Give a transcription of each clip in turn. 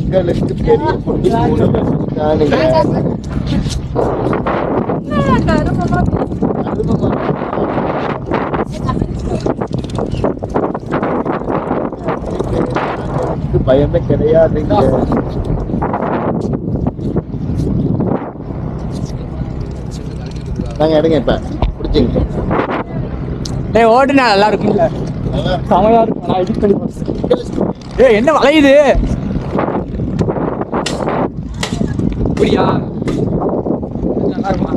எங்களுக்கு பெரிய குட்டி பயமே கிடையாதுங்க. நாங்க எடுங்க இப்ப பிடிச்சிங்க. டேய் ஓடுனா நல்லா இருக்கும்ல, செமையா இருக்கும். நான் எடிட் பண்ணி போறேன். டேய் என்ன வளையுது புரியா? நல்லா இருக்குமா?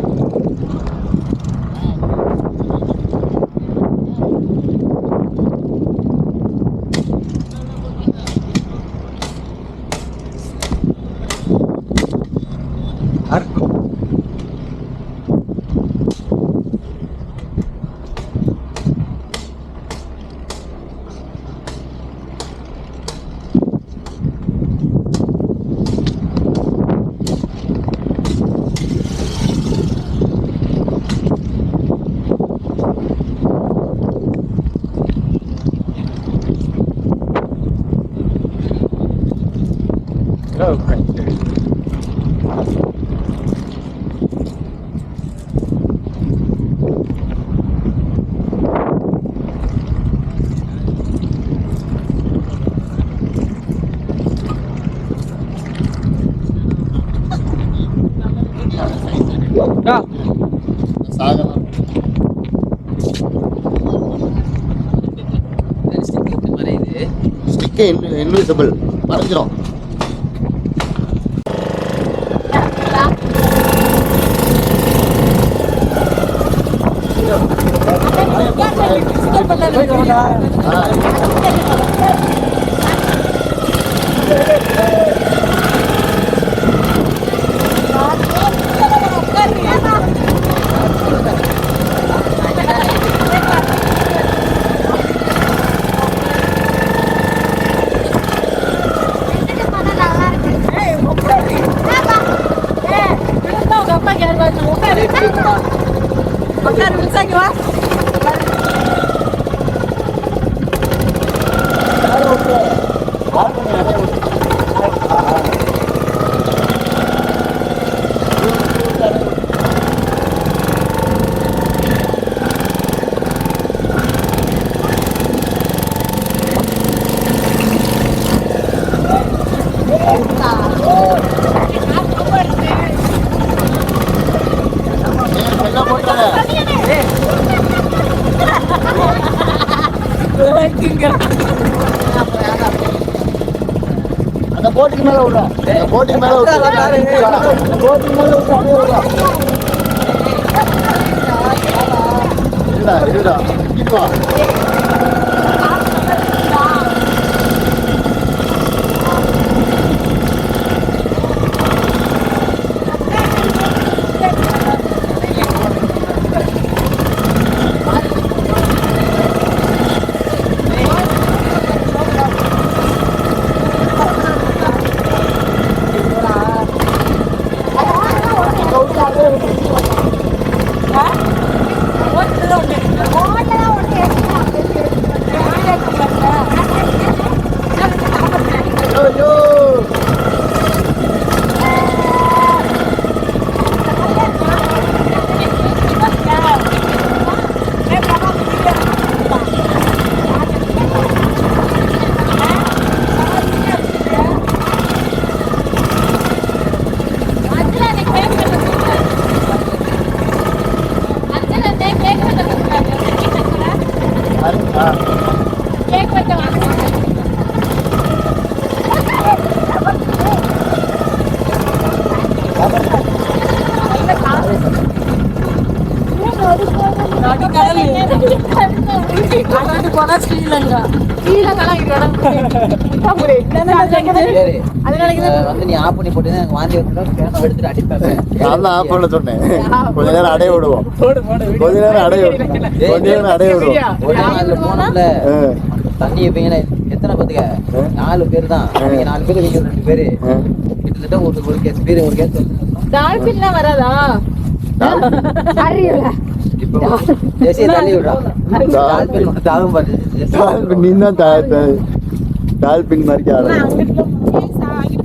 இன்விசிபிள் மறைஞ்சிரும். அந்த போட்டிக்கு மேல விடுறா, போட்டிக்கு மேல இருடா இப்போ நீ ஆஃப் பண்ணி போட்டு வாந்தி எடுத்துட்டு அடிப்பாங்க. நான் தான் ஆஃப் பண்ண சொன்னேன். கொஞ்ச நேரம் அடைய விடுவோம், கொஞ்ச நேரம் அடைய விடுவோம். போனோம்ல தண்ணி வைப்பீங்களா? எத்தனை பத்துக்க? 4 பேர் தான். 4 பேர், நீங்க 2 பேரு. கிட்டத்தட்ட ஒரு கேஸ் பேர், ஒரு கேஸ் டால்பின்லாம் வராதா? இப்போ ஜெசி தள்ளி விடுறா. டால்பின் தாகும் பாரு. டால்பின் நீ தான் டால்பின் மாதிரி ஆடுற.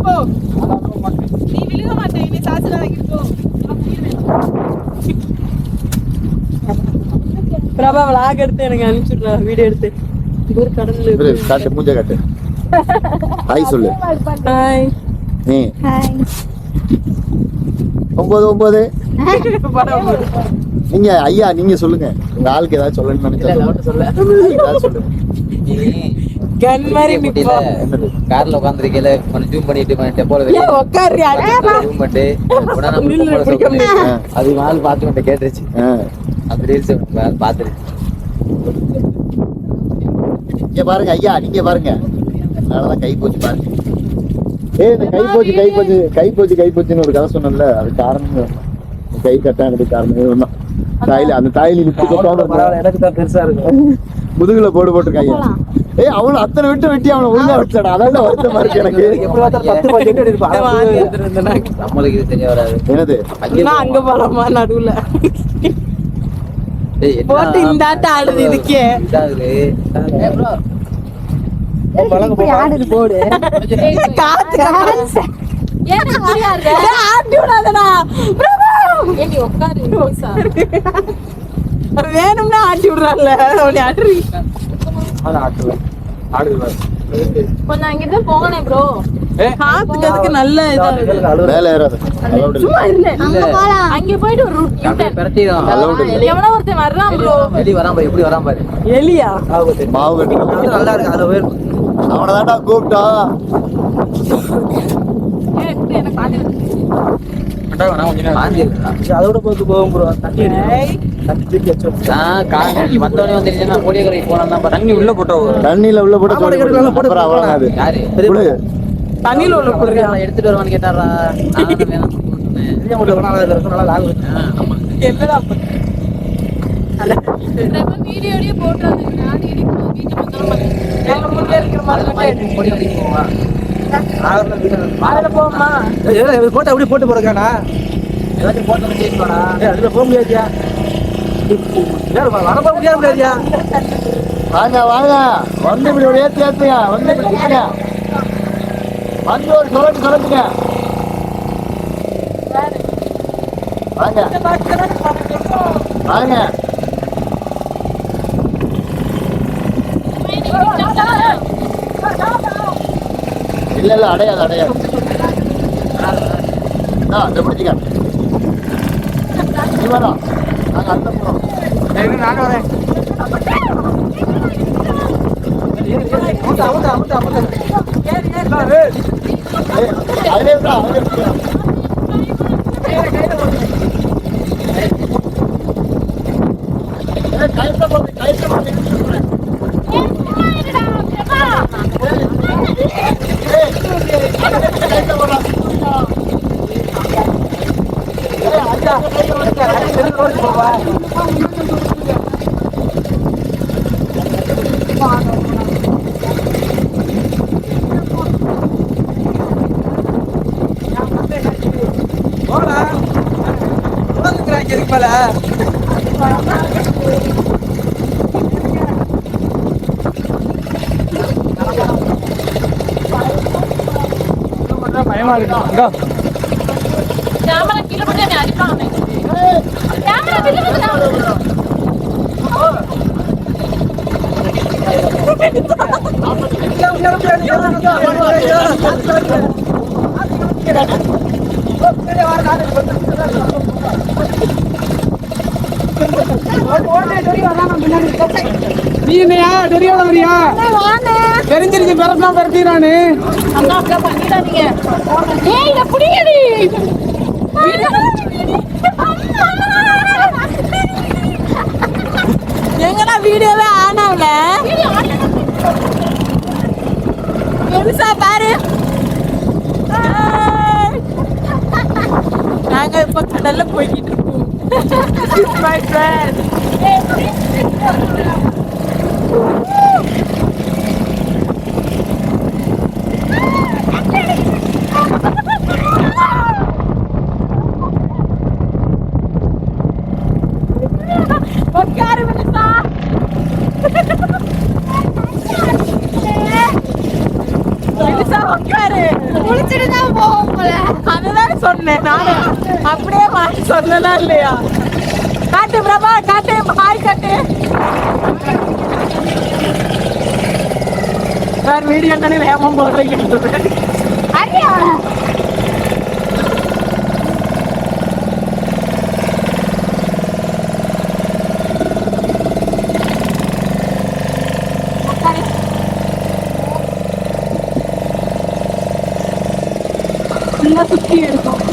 போ. நீ விழுக மாட்டேன், நீ சாசுல வாங்கிட்டு போ. பிரபா vlog எடுத்து எனக்கு அனுப்பிச்சுடுறா, வீடியோ எடுத்து. ஒரு கடல்ல இவரு காட்டு மூஞ்ச காட்டு. ஹாய் சொல்லு. ஹாய். நீ ஹாய் 9 நீங்க ஐயா நீங்க சொல்லுங்க. உங்க ஆளுக்கு ஏதாவது சொல்லணும்னு நினைச்சா ஏதாவது சொல்லுங்க. கன் மாதிரி நிப்பா. கார்ல உட்கார்ந்திருக்கல கொஞ்சம் ஜூம் பண்ணிட்டு போறது. ஏய் உட்கார்றியா? ஜூம் பண்ணிட்டு உடனே நம்ம பிடிக்க முடியாது. அது நாள் பாத்து கேட்டுச்சு. அந்த ரீல்ஸ் பாத்துருச்சு. இங்க பாருங்க ஐயா, நீங்க பாருங்க. அதனாலதான் கை போச்சு பாருங்க. இந்த கை போச்சுன்னு ஒரு கதை சொன்னல, அது காரணம் கை கட்டானது காரணம் தான். அந்த தாயில எனக்கு தான் பெருசா இருக்கு. முதுகுல போட்டிருக்காங்க. அவளு அத்தனை விட்டு வெட்டி அவனை ஒழுங்கா வச்சாடா. அதான் வருத்தமா இருக்கு எனக்கு. எப்படி நம்மளுக்கு இது தெரிய வராது. என்னது அங்க போலாமா நடுவுல போட்டு இந்த ஆட்டம் ஆடுது இதுக்கே. ஆடுது போடு. காத்து ஏன் புரியாது? ஆட்டி விடாதடா பிரபா. ஏண்டி உட்காரு ரோசா. வேணும்னா ஆட்டி விடுறான்ல, அவனை ஆடுறீ. கொஞ்சம் அங்கிட்டு போகணே ப்ரோ. காத்துக்கு அதுக்கு நல்ல இதா இருக்கு. மேல ஏறாது. சும்மா இருந்தேன். அங்க போலாம். அங்க போயிட்டு ஒரு பிரட்டிடும். எவனோ ஒருத்தன் வர்றான் ப்ரோ. வெளி வராம பாரு, எப்படி வராம பாரு. எலியா? மாவு கட்டி நல்லா இருக்கு. அதுல போய் அவனை தான்டா கூப்பிட்டா. எனக்கு பாத்து வாந்தி இருக்குதா? அதோட போகும் ப்ரோ. தண்ணி வந்தோடனே வந்துருச்சுன்னா கோடியக்கரைக்கு போனா தண்ணி உள்ள போட்டோம். தண்ணியில உள்ள போட்டு ஆமாடி, கருவேப்பிலை போட்டு அப்புறம் அவ்வளவுதான் அது. யாரு குடு. தண்ணியில உள்ள போடுறியா? எடுத்துட்டு வருவான்னு கேட்டாரா? நானும் வேணாம் சொன்னேன். ஆமா. என்னடா வீடியோலயே போட்டாங்க. நான் எடுக்கணும் வீட்டு பக்கம் எங்க முன்னே இருக்கிற மாதிரி மட்டும் எடுத்து. கோடியக்கரைக்கு போவா. அதுல போமா? போட்டு அப்படியே போட்டு போறக்கானா? ஏதாச்சும் போட்டு வந்து கேட்கலாடா. அதுல போக முடியாதியா? வர போக முடியாதியா? வாங்க வாங்க வந்து இப்படி ஒரு ஏத்துங்க. வந்து இப்படி நில்லுங்க. வந்து ஒரு சொல்லுங்க. வாங்க வாங்க. இல்ல அடையாது. அந்த பிடிச்சிக்க. நீ வேணாம், நாங்க அந்த போறோம். நானும் வரேன். அதுல இருக்கா பயமா இருக்கு. கேமரா கீழ போட்டு என்ன அடிப்பாங்க. கேமரா கீழ போட்டு நீ என்னையா தெரியாத வரியா? தெரிஞ்சிருச்சு பெறலாம் பெறட்டிறானு. அம்மா அப்பா பண்ணிடாதீங்க. ஏய் இத புடிங்கடி. எங்கடா வீடியோவே ஆன் ஆகல? பெருசா பாரு. நாங்க இப்ப கடல்ல போய்கிட்டு இருக்கோம். My friend. உட்காரு மனுஷா. மனுஷா உட்காரு. குளிச்சிட்டு தான் அதுதான் சொன்னேன் நானு. அப்படியே மாறி சொன்னதா இல்லையா? காட்டு பிரபா, காட்டு ஹாய் காட்டு. வேற வீடியோ தானே வேகமா போடுறீங்க. அடியா ஃபுல்லா சுத்தி இருக்கும்.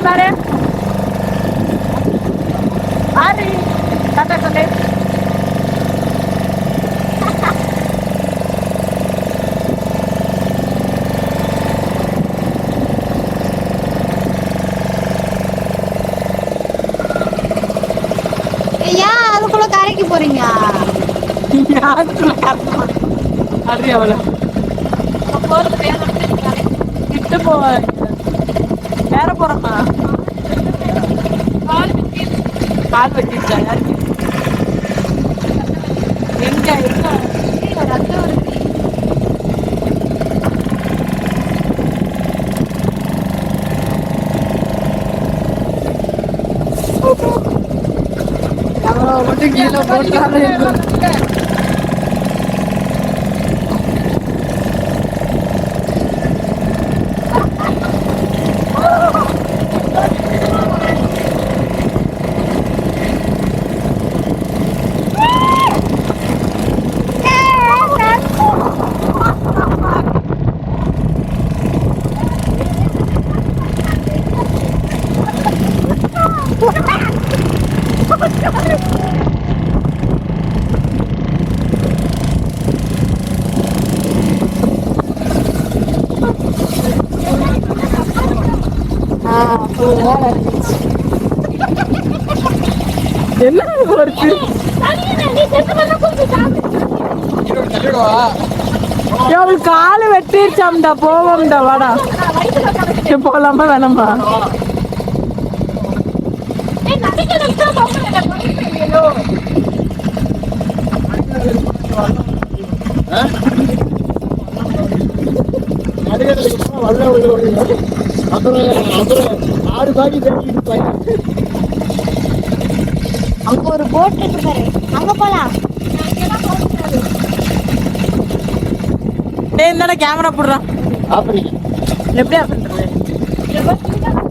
Bare. Ari, kata kata. ஐயா அதுக்குள்ள கரைக்கு போறீங்க யாருக்குள்ள கரெக்டா அறிய அவள போறது கிட்ட போவாங்க வேற போறமா கால் வெட்டிச்சா யாருக்கு எங்க ரத்தம் வருது மட்டும் கீழே போட்டாலே என்ன வருது அவள் காலு வெட்டிருச்சாம்டா போவோம்டா வாடா போலாமா வேணாமா அங்க ஒரு போட் இருக்கு பாரு அங்க போலாம் டேய் இந்தடா கேமரா போடுறா ஆப்பறீங்க எப்படி ஆஃப் பண்றது